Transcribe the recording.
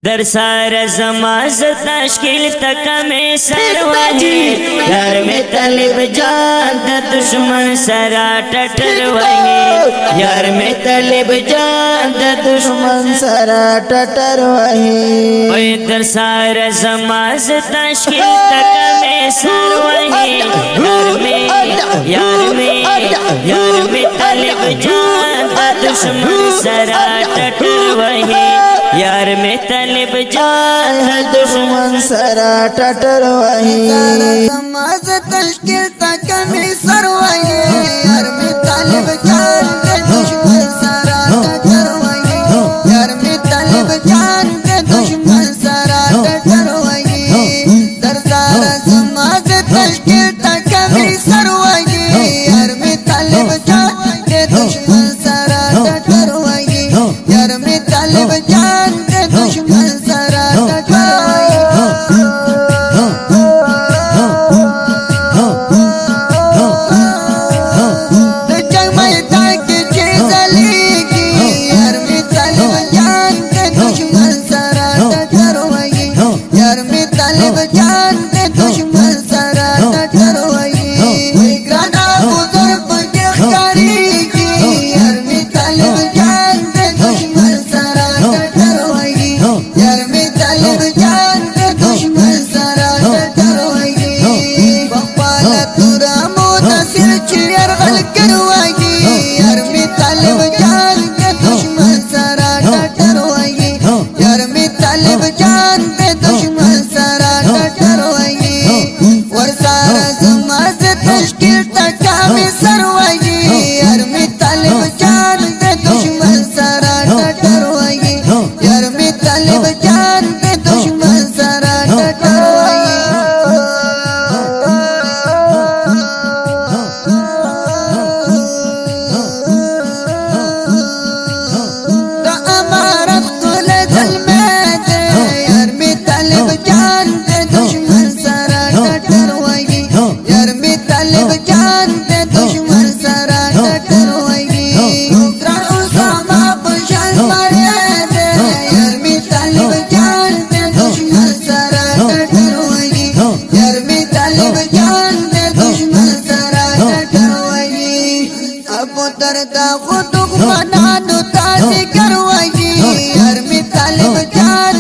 در سار زماز تشکیل تک میں سروہی یار میں طالب جان دا دشمن سرا ٹٹر وہی یار میں طالب جان دا دشمن سرا ٹٹر وہی اوے در سار زماز تشکیل تک میں سروہی یار میں طالب جان دا دشمن سرا ٹٹر وہی यार में तलब जान है दुश्मन सरा टटर वही समाज तश्कील तक में सरवाई यार में तलब जान है दुश्मन सरा टटर वही यार में तलब जान है दुश्मन सरा टटर वही दरसार समाज तश्कील तक में सरवाई यार में तलब जान है दुश्मन सरा टटर वही यार में तलब जान दुश्मन सरा जंग मैदान की चीज लेगी यार में तलब जान के दुश्मन सरा टटरवाई यार में तलब जान के दुश्मन सरा टटरवाई ग्राना बुजुर्ग गिरफ्तारी यार में तलब जान के दुश्मन सरा टटरवाई यार में तलब जान के दुश्मन सरा टटरवाई बप्पाला तुरा मुतासिर चियर गल करवाई यार में तलब जान के दुश्मन सरा टटरवाई यार में तलब जान के दुश्मन सरा टटरवाई और सारा समाज तश्कील तक में सरवाई यार में तलब जान के दुश्मन सरा टटरवाई यार में तलब जान के दुश्मन सरा टटरवाई तो अमारत कुल जलमत यार में तलब जान के दुश्मन सरा टटरवाई यार में तलब जान के दुश्मन सरा टटरवाई उसामा बशर मारे यार में तलब जान के दुश्मन सरा टटरवाई यार में तलब जान के दुश्मन सरा टटरवाई अब दर्दा खुद बना नो ताज़ी करवाई यार में तलब जान